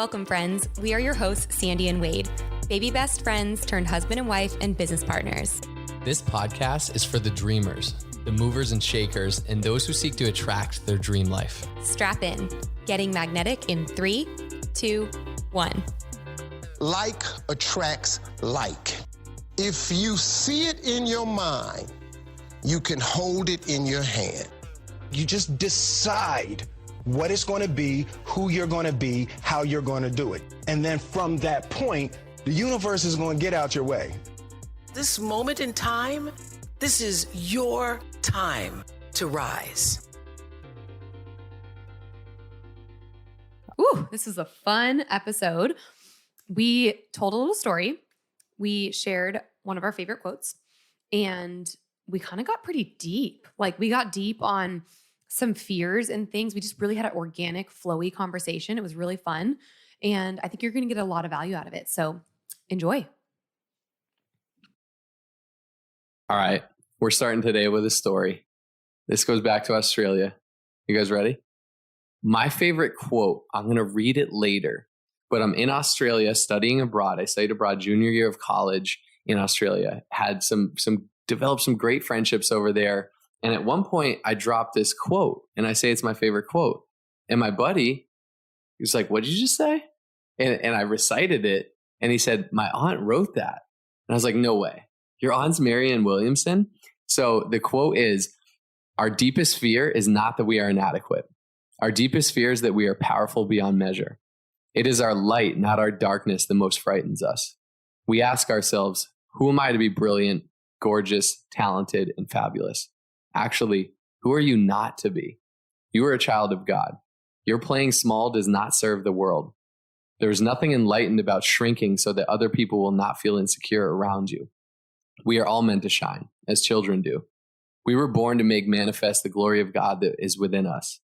Welcome, friends. We are your hosts, Sandy and Wade, baby best friends turned husband and wife and business partners. This podcast is for the dreamers, the movers and shakers, and those who seek to attract their dream life. Strap in. Getting magnetic in 3, 2, 1. Like attracts like. If you see it in your mind, you can hold it in your hand. You just decide what it's going to be, who you're going to be, how you're going to do it. And then from that point, the universe is going to get out your way. This moment in time, this is your time to rise. Ooh, this is a fun episode. We told a little story. We shared one of our favorite quotes, and we kind of got pretty deep. Like, we got deep on some fears and things. We just really had an organic, flowy conversation. It was really fun. And I think you're going to get a lot of value out of it. So enjoy. All right. We're starting today with a story. This goes back to Australia. You guys ready? My favorite quote, I'm going to read it later, but I'm in Australia studying abroad. I studied abroad junior year of college in Australia, had developed some great friendships over there. And at one point I dropped this quote and I say it's my favorite quote. And my buddy, he was like, "What did you just say?" And I recited it. And he said, "My aunt wrote that." And I was like, "No way. Your aunt's Marianne Williamson?" So the quote is, "Our deepest fear is not that we are inadequate. Our deepest fear is that we are powerful beyond measure. It is our light, not our darkness, that most frightens us. We ask ourselves, who am I to be brilliant, gorgeous, talented, and fabulous? Actually, who are you not to be? You are a child of God. Your playing small does not serve the world. There is nothing enlightened about shrinking so that other people will not feel insecure around you. We are all meant to shine, as children do. We were born to make manifest the glory of God that is within us.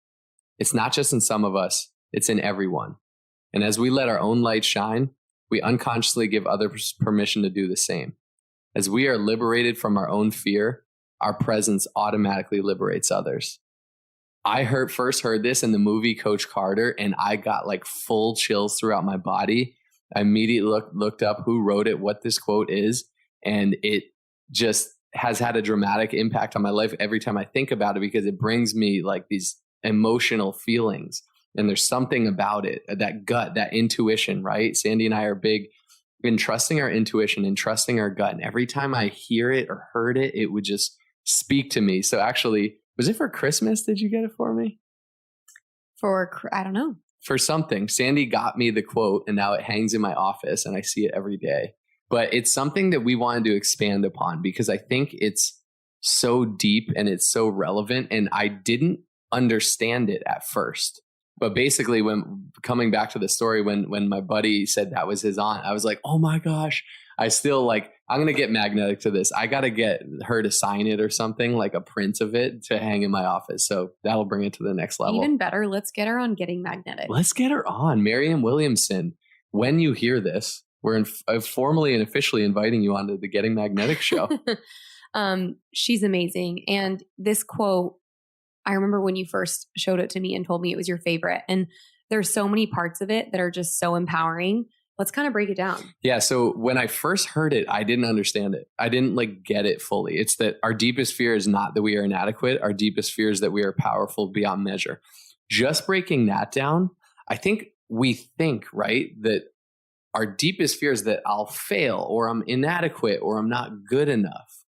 It's not just in some of us, it's in everyone. And as we let our own light shine, we unconsciously give others permission to do the same. As we are liberated from our own fear, our presence automatically liberates others." I first heard this in the movie Coach Carter, and I got like full chills throughout my body. I immediately looked up who wrote it, what this quote is, and it just has had a dramatic impact on my life every time I think about it, because it brings me like these emotional feelings. And there's something about it, that gut, that intuition, right? Sandy and I are big in trusting our intuition and trusting our gut. And every time I hear it or heard it, it would just speak to me. So actually, was it for Christmas? Did you get it for me? I don't know. For something. Sandy got me the quote, and now it hangs in my office and I see it every day. But it's something that we wanted to expand upon because I think it's so deep and it's so relevant. And I didn't understand it at first. But basically, when coming back to the story, when my buddy said that was his aunt, I was like, oh my gosh, I still I'm going to get magnetic to this. I got to get her to sign it or something, like a print of it to hang in my office. So that'll bring it to the next level. Even better, let's get her on Getting Magnetic. Let's get her on. Marianne Williamson, when you hear this, we're formally and officially inviting you onto the Getting Magnetic show. She's amazing. And this quote, I remember when you first showed it to me and told me it was your favorite. And there's so many parts of it that are just so empowering. Let's kind of break it down. Yeah. So when I first heard it, I didn't understand it. I didn't get it fully. It's that our deepest fear is not that we are inadequate. Our deepest fear is that we are powerful beyond measure. Just breaking that down, I think we think, right, that our deepest fear is that I'll fail or I'm inadequate or I'm not good enough.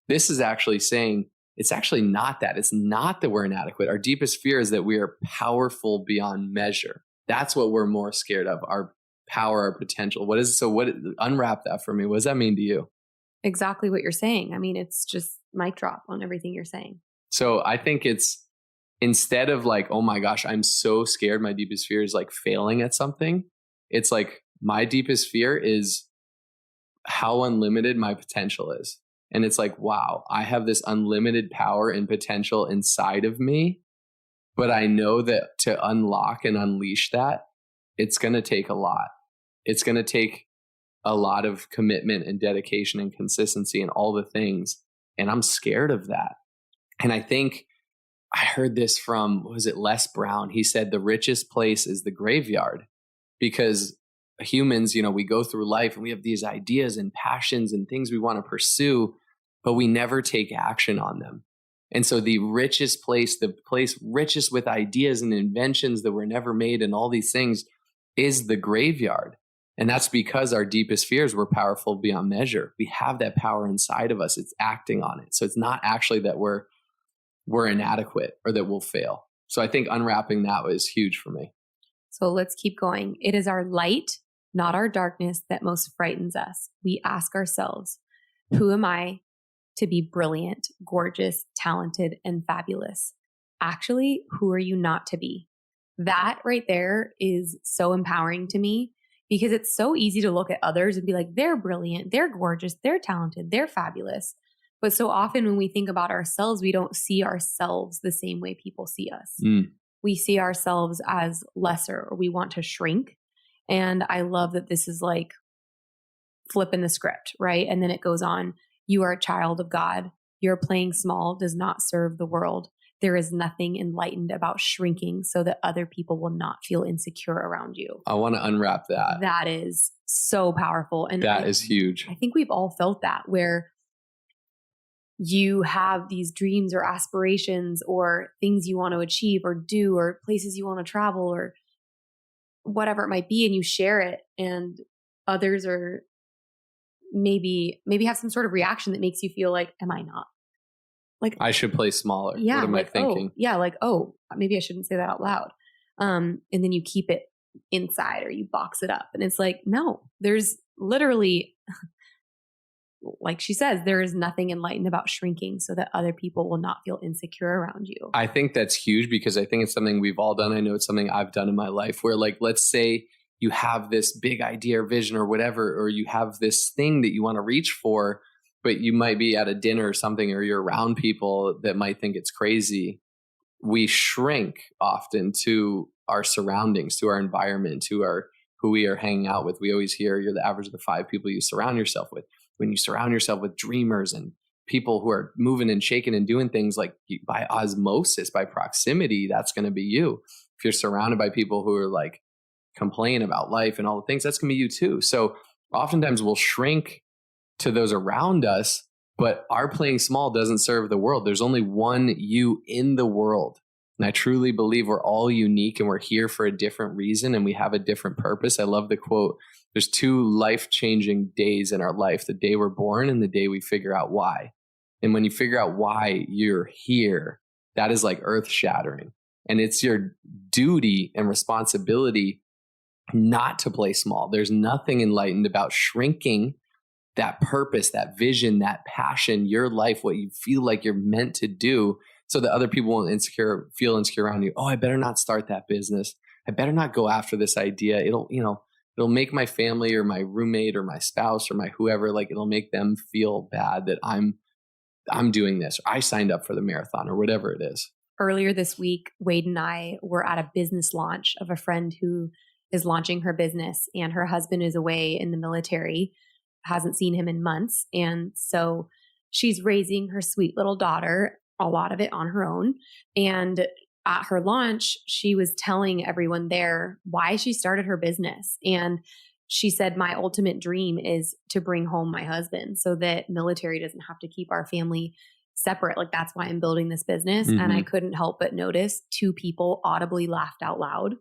This is actually saying it's actually not that. It's not that we're inadequate. Our deepest fear is that we are powerful beyond measure. That's what we're more scared of, our power, our potential. Unwrap that for me. What does that mean to you? Exactly what you're saying. I mean, it's just mic drop on everything you're saying. So I think it's instead of oh my gosh, I'm so scared. My deepest fear is failing at something. It's my deepest fear is how unlimited my potential is. And it's wow, I have this unlimited power and potential inside of me, but I know that to unlock and unleash that, it's going to take a lot. It's going to take a lot of commitment and dedication and consistency and all the things. And I'm scared of that. And I think I heard this from, Les Brown? He said the richest place is the graveyard because humans, we go through life and we have these ideas and passions and things we want to pursue, but we never take action on them. And so the place richest with ideas and inventions that were never made and all these things is the graveyard. And that's because our deepest fears were powerful beyond measure. We have that power inside of us. It's acting on it. So it's not actually that we're inadequate or that we'll fail. So I think unwrapping that was huge for me. So let's keep going. It is our light, not our darkness, that most frightens us. We ask ourselves, who am I to be brilliant, gorgeous, talented, and fabulous? Actually, who are you not to be? That right there is so empowering to me, because it's so easy to look at others and be like, they're brilliant, they're gorgeous, they're talented, they're fabulous. But so often when we think about ourselves, we don't see ourselves the same way people see us. We see ourselves as lesser, or we want to shrink. And I love that this is like flipping the script, right? And then it goes on, you are a child of God. Your playing small does not serve the world. There is nothing enlightened about shrinking so that other people will not feel insecure around you. I want to unwrap that. That is so powerful. And that is huge. I think we've all felt that, where you have these dreams or aspirations or things you want to achieve or do, or places you want to travel or whatever it might be, and you share it, and others are maybe have some sort of reaction that makes you feel like, am I not? Like, I should play smaller. Yeah. What am I thinking? Maybe I shouldn't say that out loud. And then you keep it inside, or you box it up. And it's like, no, there's literally, like she says, there is nothing enlightened about shrinking so that other people will not feel insecure around you. I think that's huge, because I think it's something we've all done. I know it's something I've done in my life, where, like, let's say you have this big idea or vision or whatever, or you have this thing that you want to reach for, but you might be at a dinner or something, or you're around people that might think it's crazy. We shrink often to our surroundings, to our environment, to who we are hanging out with. We always hear you're the average of the 5 people you surround yourself with. When you surround yourself with dreamers and people who are moving and shaking and doing things like by osmosis, by proximity, that's going to be you. If you're surrounded by people who are like complain about life and all the things, that's going to be you too. So oftentimes we'll shrink to those around us, but our playing small doesn't serve the world. There's only one you in the world. And I truly believe we're all unique, and we're here for a different reason, and we have a different purpose. I love the quote. There's 2 life-changing days in our life, the day we're born and the day we figure out why. And when you figure out why you're here, that is like earth-shattering. And it's your duty and responsibility not to play small. There's nothing enlightened about shrinking that purpose, that vision, that passion, your life, what you feel like you're meant to do, so that other people won't feel insecure around you. Oh, I better not start that business. I better not go after this idea. It'll make my family or my roommate or my spouse or my whoever, like, it'll make them feel bad that I'm doing this, or I signed up for the marathon, or whatever it is. Earlier this week, Wade and I were at a business launch of a friend who is launching her business, and her husband is away in the military, hasn't seen him in months. And so she's raising her sweet little daughter, a lot of it on her own. And at her launch, she was telling everyone there why she started her business. And she said, my ultimate dream is to bring home my husband so that military doesn't have to keep our family separate. Like, that's why I'm building this business. Mm-hmm. And I couldn't help but notice 2 people audibly laughed out loud,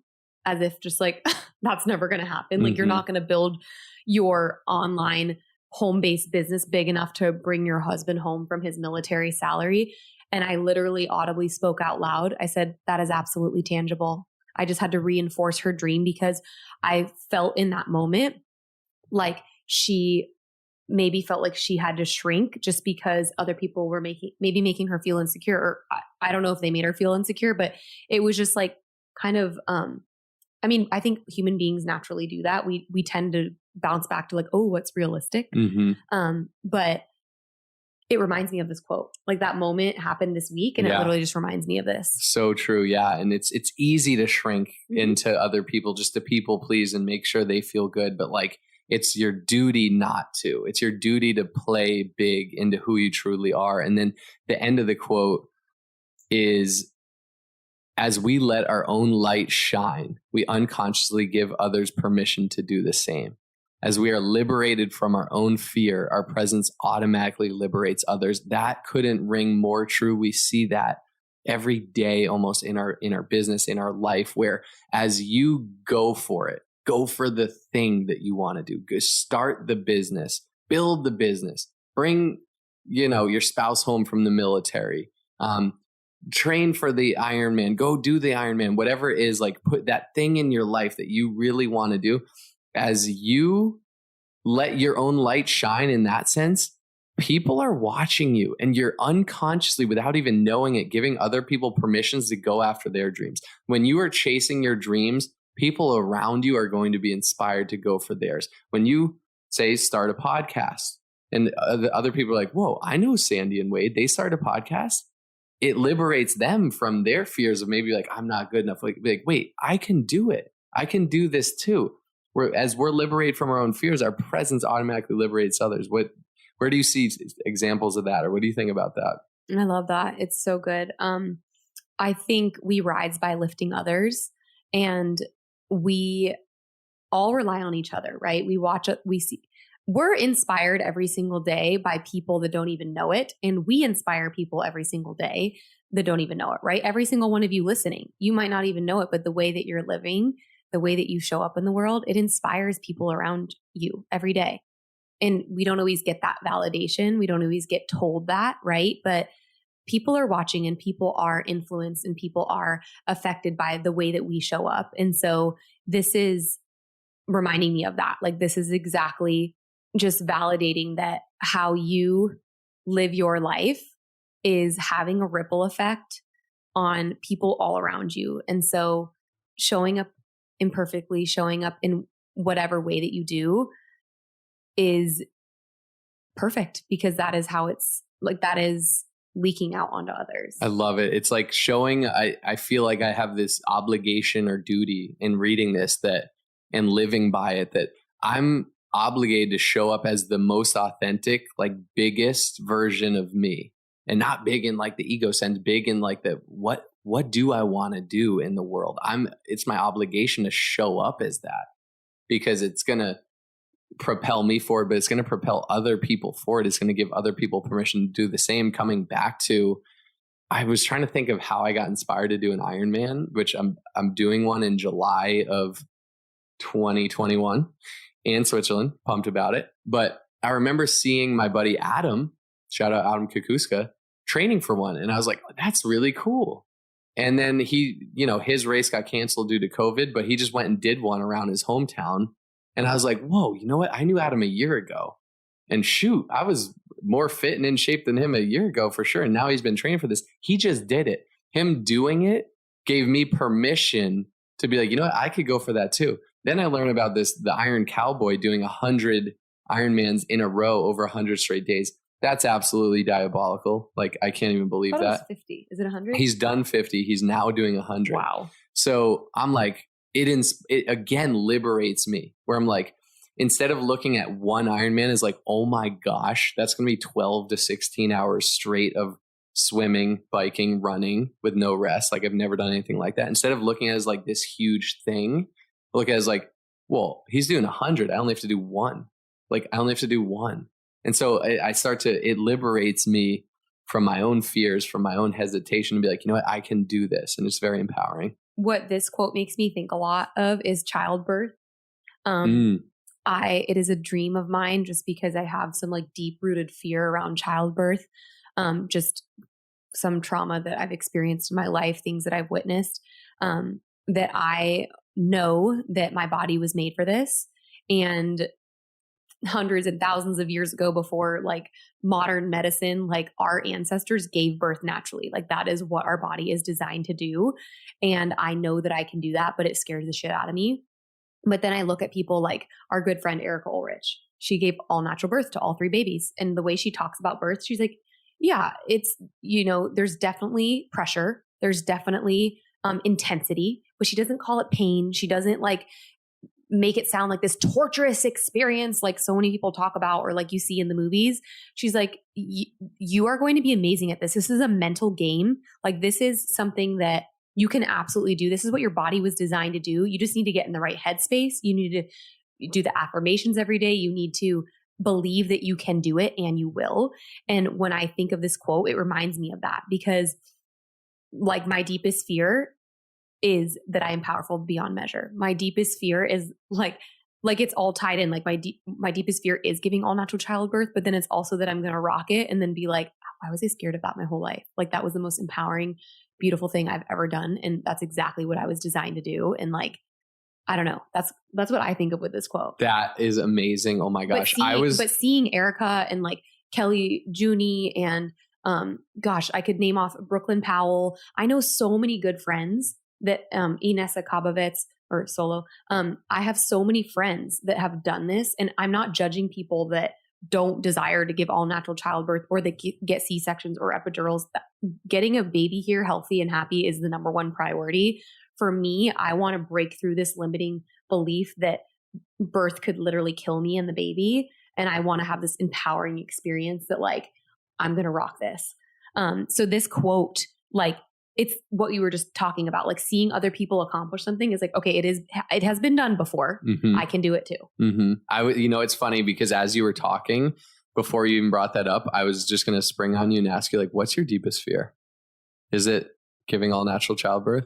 as if just like, that's never going to happen. Mm-hmm. Like, you're not going to build your online home-based business big enough to bring your husband home from his military salary. And I literally audibly spoke out loud. I said, that is absolutely tangible. I just had to reinforce her dream, because I felt in that moment like she maybe felt like she had to shrink just because other people were making her feel insecure. Or I don't know if they made her feel insecure, but it was just like kind of, I think human beings naturally do that. We tend to bounce back to like, oh, what's realistic? Mm-hmm. But it reminds me of this quote. Like, that moment happened this week, and it literally just reminds me of this. So true. Yeah. And it's easy to shrink into other people, just to people please and make sure they feel good. But like, it's your duty not to. It's your duty to play big into who you truly are. And then the end of the quote is, as we let our own light shine, we unconsciously give others permission to do the same. As we are liberated from our own fear, our presence automatically liberates others. That couldn't ring more true. We see that every day almost in our business, in our life, where as you go for it, go for the thing that you want to do, go start the business, build the business, bring, your spouse home from the military, train for the Ironman, go do the Ironman, whatever it is, like put that thing in your life that you really want to do. As you let your own light shine in that sense, people are watching you and you're unconsciously, without even knowing it, giving other people permissions to go after their dreams. When you are chasing your dreams, people around you are going to be inspired to go for theirs. When you say, start a podcast, and other people are like, whoa, I know Sandy and Wade, they started a podcast. It liberates them from their fears of maybe like, I'm not good enough. Like, wait, I can do it. I can do this too. As we're liberated from our own fears, our presence automatically liberates others. Where do you see examples of that? Or what do you think about that? I love that. It's so good. I think we rise by lifting others, and we all rely on each other, right? We're inspired every single day by people that don't even know it. And we inspire people every single day that don't even know it, right? Every single one of you listening, you might not even know it, but the way that you're living, the way that you show up in the world, it inspires people around you every day. And we don't always get that validation. We don't always get told that, right? But people are watching and people are influenced and people are affected by the way that we show up. And so this is reminding me of that. Like, this is exactly just validating that how you live your life is having a ripple effect on people all around you. And so showing up imperfectly, showing up in whatever way that you do is perfect, because that is how it's like, that is leaking out onto others. I love it. It's like showing, I feel like I have this obligation or duty in reading this and living by it, that I'm obligated to show up as the most authentic, like biggest version of me, and not big in like the ego sense, big in like the, what do I want to do in the world? It's my obligation to show up as that, because it's going to propel me forward, but it's going to propel other people forward. It's going to give other people permission to do the same. Coming back to, I was trying to think of how I got inspired to do an Ironman, which I'm doing one in July of 2021 in Switzerland. Pumped about it. But I remember seeing my buddy Adam, shout out Adam Kukuska, training for one. And I was like, that's really cool. And then he, his race got canceled due to COVID, but he just went and did one around his hometown. And I was like, whoa, you know what? I knew Adam a year ago. And shoot, I was more fit and in shape than him a year ago for sure. And now he's been training for this. He just did it. Him doing it gave me permission to be like, you know what? I could go for that too. Then I learned about the Iron Cowboy doing 100 Ironmans in a row over 100 straight days. That's absolutely diabolical. Like, I can't even believe that. It was 50. Is it 100? He's done 50. He's now doing 100. Wow. So I'm like, it again liberates me, where I'm like, instead of looking at one Ironman as like, oh my gosh, that's going to be 12 to 16 hours straight of swimming, biking, running with no rest. Like, I've never done anything like that. Instead of looking at it as like this huge thing, look at it as like, well, he's doing 100. I only have to do one. And so it liberates me from my own fears, from my own hesitation, to be like, you know what, I can do this. And it's very empowering. What this quote makes me think a lot of is childbirth. It is a dream of mine, just because I have some like deep rooted fear around childbirth. Just some trauma that I've experienced in my life, things that I've witnessed, that I know that my body was made for this. And hundreds and thousands of years ago, before like modern medicine, like our ancestors gave birth naturally. Like, that is what our body is designed to do. And I know that I can do that, but it scares the shit out of me. But then I look at people like our good friend, Erica Ulrich. She gave all natural birth to all 3 babies. And the way she talks about birth, she's like, yeah, it's, there's definitely pressure. There's definitely intensity, but she doesn't call it pain. She doesn't like make it sound like this torturous experience like so many people talk about, or like you see in the movies. She's like, you are going to be amazing at this. This is a mental game. Like, this is something that you can absolutely do. This is what your body was designed to do. You just need to get in the right headspace. You need to do the affirmations every day. You need to believe that you can do it, and you will. And when I think of this quote, it reminds me of that, because like my deepest fear is that I am powerful beyond measure. My deepest fear is like it's all tied in. Like my deepest fear is giving all natural childbirth, but then it's also that I'm going to rock it and then be like, why was I scared of that my whole life? Like that was the most empowering, beautiful thing I've ever done. And that's exactly what I was designed to do. And like, I don't know. That's what I think of with this quote. That is amazing. Oh my gosh. But seeing Erica and like Kelly Junie and gosh, I could name off Brooklyn Powell. I know so many good friends that Inessa Kabovitz or Solo. I have so many friends that have done this, and I'm not judging people that don't desire to give all natural childbirth or that get C-sections or epidurals. Getting a baby here healthy and happy is the number one priority. For me, I want to break through this limiting belief that birth could literally kill me and the baby. And I want to have this empowering experience that like, I'm going to rock this. So this quote, like, it's what you were just talking about, like seeing other people accomplish something is like, okay, it has been done before. Mm-hmm. I can do it too. Mm-hmm. It's funny because as you were talking, before you even brought that up, I was just going to spring on you and ask you, like, what's your deepest fear? Is it giving all natural childbirth?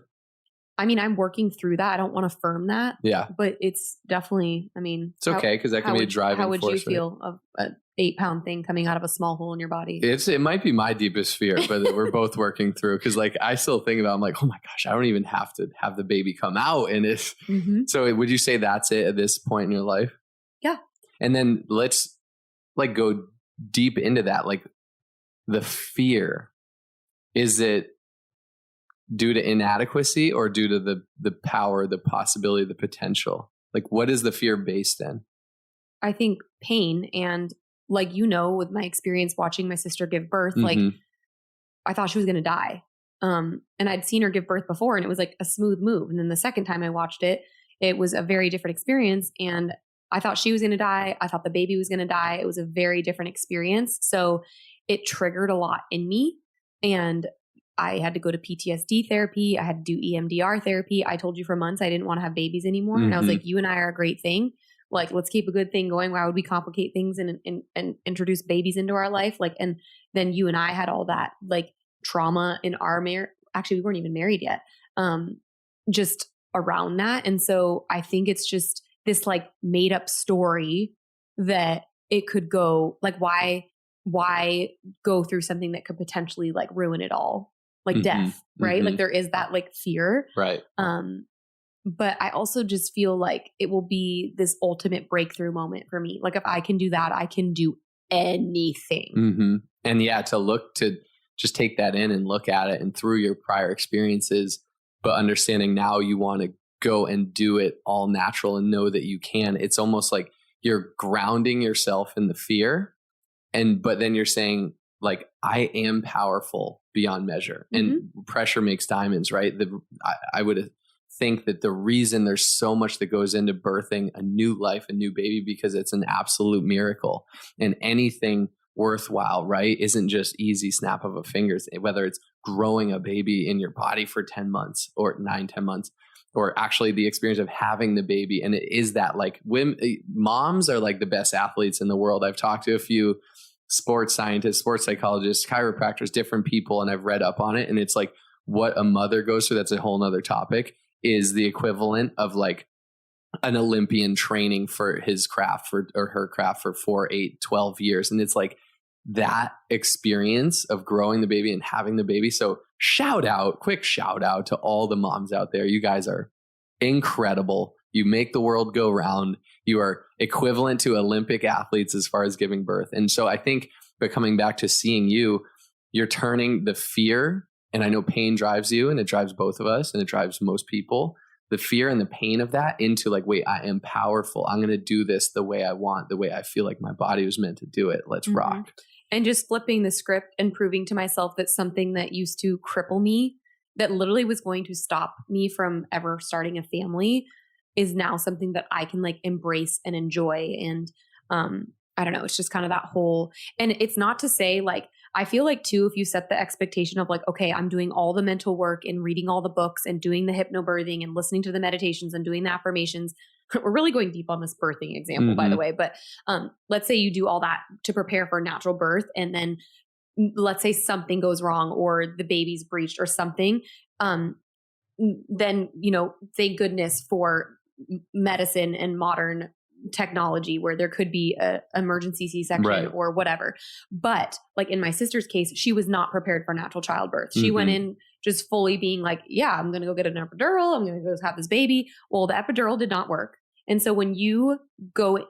I mean, I'm working through that. I don't want to affirm that. Yeah. But it's definitely, I mean, it's okay because that can be a driving force. How would you feel of an 8-pound thing coming out of a small hole in your body? It might be my deepest fear, but we're both working through, because like I still think about, I'm like, oh my gosh, I don't even have to have the baby come out. And it's So would you say that's it at this point in your life? Yeah. And then let's like go deep into that. Like the fear, is it due to inadequacy or due to the power, the possibility, the potential? Like what is the fear based in? I think pain. And like, with my experience watching my sister give birth, like I thought she was going to die. And I'd seen her give birth before and it was like a smooth move. And then the second time I watched it, it was a very different experience. And I thought she was going to die. I thought the baby was going to die. It was a very different experience. So it triggered a lot in me. And I had to go to PTSD therapy. I had to do EMDR therapy. I told you for months I didn't want to have babies anymore. And I was like, you and I are a great thing. Like, let's keep a good thing going. Why would we complicate things and introduce babies into our life? Like, and then you and I had all that like trauma in our marriage. Actually, we weren't even married yet. Just around that. And so I think it's just this like made up story that it could go like, why go through something that could potentially like ruin it all? Like death, right? Like there is that like fear. Right. But I also just feel like it will be this ultimate breakthrough moment for me. Like if I can do that, I can do anything. And yeah, to just take that in and look at it and through your prior experiences, but understanding now you want to go and do it all natural and know that you can. It's almost like you're grounding yourself in the fear. But then you're saying like, I am powerful beyond measure, and pressure makes diamonds, right? I would think that the reason there's so much that goes into birthing a new life, a new baby, because it's an absolute miracle, and anything worthwhile, right, isn't just easy snap of a fingers, whether it's growing a baby in your body for 10 months or 9-10 months, or actually the experience of having the baby. And it is that like moms are like the best athletes in the world. I've talked to a few sports scientists, sports psychologists, chiropractors, different people, and I've read up on it. And it's like what a mother goes through, that's a whole nother topic, is the equivalent of like an Olympian training for his craft or her craft for 4, 8, 12 years. And it's like that experience of growing the baby and having the baby. So quick shout out to all the moms out there. You guys are incredible. You make the world go round. You are equivalent to Olympic athletes as far as giving birth. And so I think, but coming back to seeing you're turning the fear, and I know pain drives you, and it drives both of us, and it drives most people, the fear and the pain of that into like, wait, I am powerful. I'm going to do this the way I want, the way I feel like my body was meant to do it. Let's rock. And just flipping the script and proving to myself that something that used to cripple me, that literally was going to stop me from ever starting a family, is now something that I can like embrace and enjoy. And I don't know, it's just kind of that whole, and it's not to say like I feel like too, if you set the expectation of like, okay, I'm doing all the mental work and reading all the books and doing the hypnobirthing and listening to the meditations and doing the affirmations, we're really going deep on this birthing example, by the way. But let's say you do all that to prepare for natural birth, and then let's say something goes wrong or the baby's breached or something. Then, thank goodness for medicine and modern technology where there could be a emergency C-section or whatever. But like in my sister's case, she was not prepared for natural childbirth. She went in just fully being like, yeah, I'm going to go get an epidural. I'm going to go have this baby. Well, the epidural did not work. And so when you go,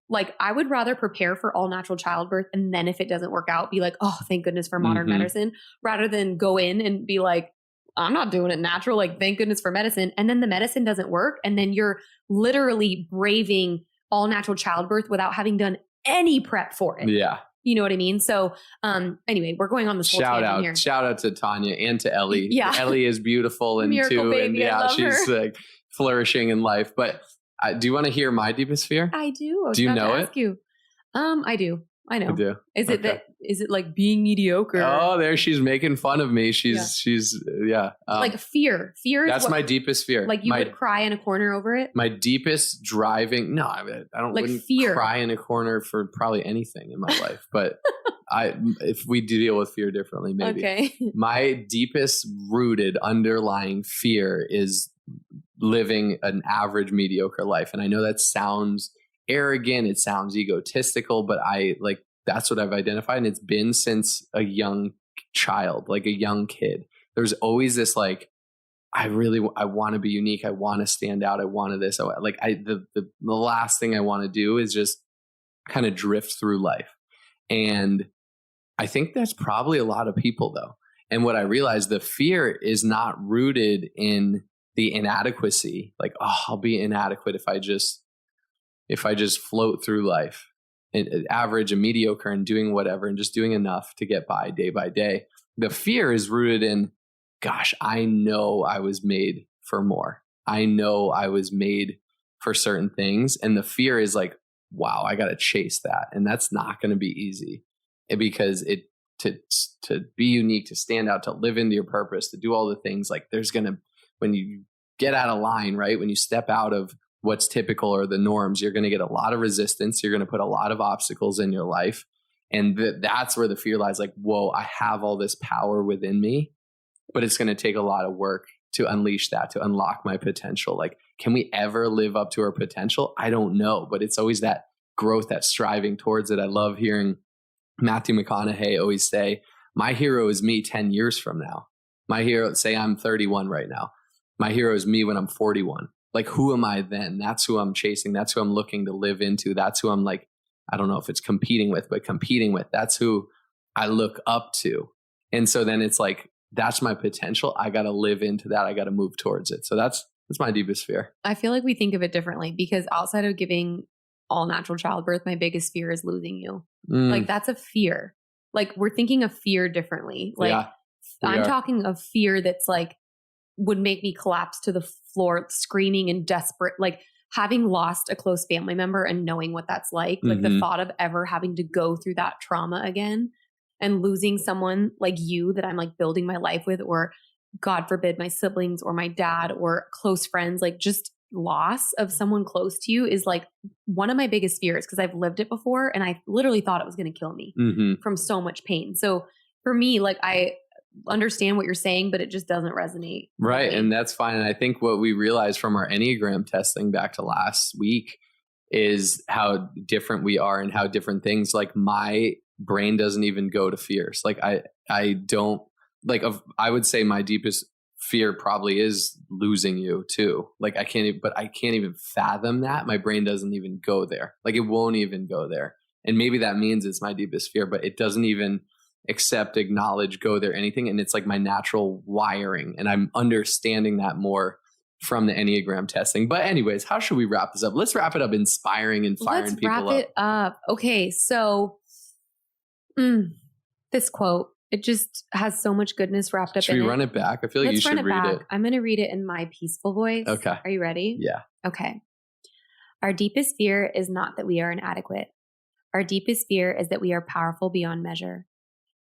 like, I would rather prepare for all natural childbirth. And then if it doesn't work out, be like, oh, thank goodness for modern medicine, rather than go in and be like, I'm not doing it natural. Like, thank goodness for medicine. And then the medicine doesn't work. And then you're literally braving all natural childbirth without having done any prep for it. Yeah. You know what I mean? So anyway, we're going on this whole tangent here. Shout out to Tanya and to Ellie. Yeah. Ellie is beautiful and Miracle too. Baby, And I love she's her. like flourishing in life. But do you want to hear my deepest fear? I do. Do you know it? Ask you. I do. I know. I do. Is it like being mediocre? Oh, there she's making fun of me. She's like fear. Fear is that's my deepest fear. Like you would cry in a corner over it? My deepest driving. No, I don't like wouldn't fear. Cry in a corner for probably anything in my life. But if we deal with fear differently, maybe. Okay. My deepest rooted underlying fear is living an average mediocre life. And I know that sounds arrogant, it sounds egotistical, but that's what I've identified. And it's been since a young child, like a young kid. There's always this like, I want to be unique. I want to stand out. I wanted this. The last thing I want to do is just kind of drift through life. And I think that's probably a lot of people though. And what I realized, the fear is not rooted in the inadequacy. Like, oh, I'll be inadequate if I just float through life and average and mediocre and doing whatever and just doing enough to get by day. The fear is rooted in, gosh, I know I was made for more. I know I was made for certain things. And the fear is like, wow, I got to chase that. And that's not going to be easy because to be unique, to stand out, to live into your purpose, to do all the things, like when you get out of line, right? When you step out of what's typical or the norms, you're going to get a lot of resistance. You're going to put a lot of obstacles in your life. And that's where the fear lies. Like, whoa, I have all this power within me, but it's going to take a lot of work to unleash that, to unlock my potential. Like, can we ever live up to our potential? I don't know, but it's always that growth, that striving towards it. I love hearing Matthew McConaughey always say, my hero is me 10 years from now. My hero, say I'm 31 right now. My hero is me when I'm 41. Like, who am I then? That's who I'm chasing. That's who I'm looking to live into. That's who I'm like, I don't know if it's competing with. That's who I look up to. And so then it's like, that's my potential. I got to live into that. I got to move towards it. So that's my deepest fear. I feel like we think of it differently because outside of giving all natural childbirth, my biggest fear is losing you. Like, that's a fear. Like, we're thinking of fear differently. Like, I'm talking of fear that's like, would make me collapse to the floor, screaming and desperate, like having lost a close family member and knowing what that's like the thought of ever having to go through that trauma again and losing someone like you that I'm like building my life with, or God forbid my siblings or my dad or close friends, like just loss of someone close to you is like one of my biggest fears because I've lived it before and I literally thought it was going to kill me from so much pain. So for me, like, I understand what you're saying, but it just doesn't resonate. Right. And that's fine. And I think what we realized from our Enneagram testing back to last week is how different we are and how different things, like my brain doesn't even go to fears. Like I don't like, I would say my deepest fear probably is losing you too. Like I can't even fathom that. My brain doesn't even go there. Like it won't even go there. And maybe that means it's my deepest fear, but it doesn't even accept, acknowledge, go there, anything. And it's like my natural wiring. And I'm understanding that more from the Enneagram testing. But anyways, how should we wrap this up? Let's wrap it up inspiring and firing people up. Let's wrap it up. Okay. So this quote, it just has so much goodness wrapped up in it. Should we run it back? I feel like you should read it. I'm going to read it in my peaceful voice. Okay. Are you ready? Yeah. Okay. Our deepest fear is not that we are inadequate. Our deepest fear is that we are powerful beyond measure.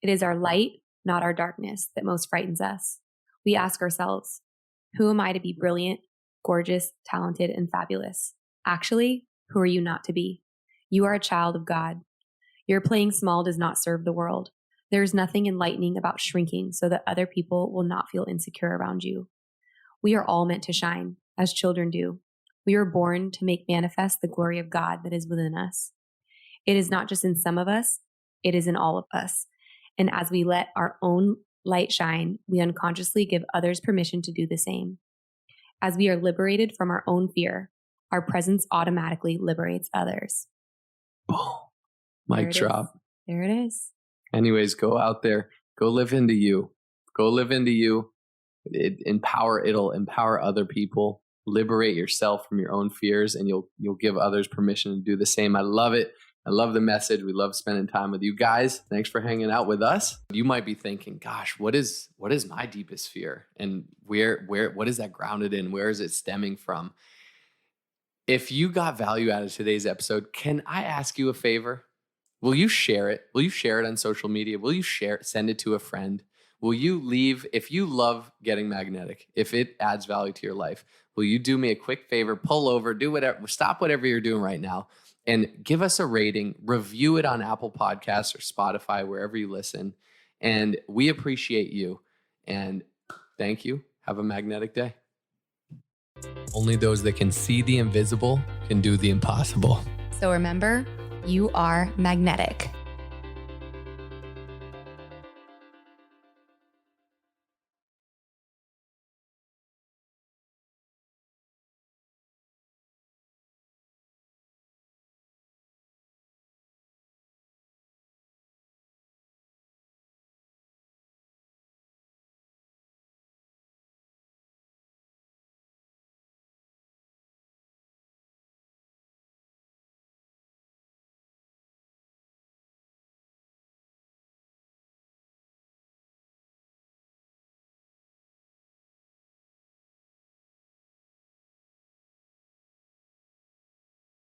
It is our light, not our darkness, that most frightens us. We ask ourselves, who am I to be brilliant, gorgeous, talented, and fabulous? Actually, who are you not to be? You are a child of God. Your playing small does not serve the world. There is nothing enlightening about shrinking so that other people will not feel insecure around you. We are all meant to shine, as children do. We are born to make manifest the glory of God that is within us. It is not just in some of us, it is in all of us. And as we let our own light shine, we unconsciously give others permission to do the same. As we are liberated from our own fear, our presence automatically liberates others. Boom. Mic drop. There it is. Anyways, go out there. Go live into you. Go live into you. It'll empower other people. Liberate yourself from your own fears, and you'll give others permission to do the same. I love it. I love the message. We love spending time with you guys. Thanks for hanging out with us. You might be thinking, gosh, what is my deepest fear? And what is that grounded in? Where is it stemming from? If you got value out of today's episode, can I ask you a favor? Will you share it? Will you share it on social media? Will you send it to a friend? Will you leave, if you love Getting Magnetic, if it adds value to your life, will you do me a quick favor, pull over, do whatever, stop whatever you're doing right now and give us a rating, review it on Apple Podcasts or Spotify, wherever you listen. And we appreciate you. And thank you. Have a magnetic day. Only those that can see the invisible can do the impossible. So remember, you are magnetic.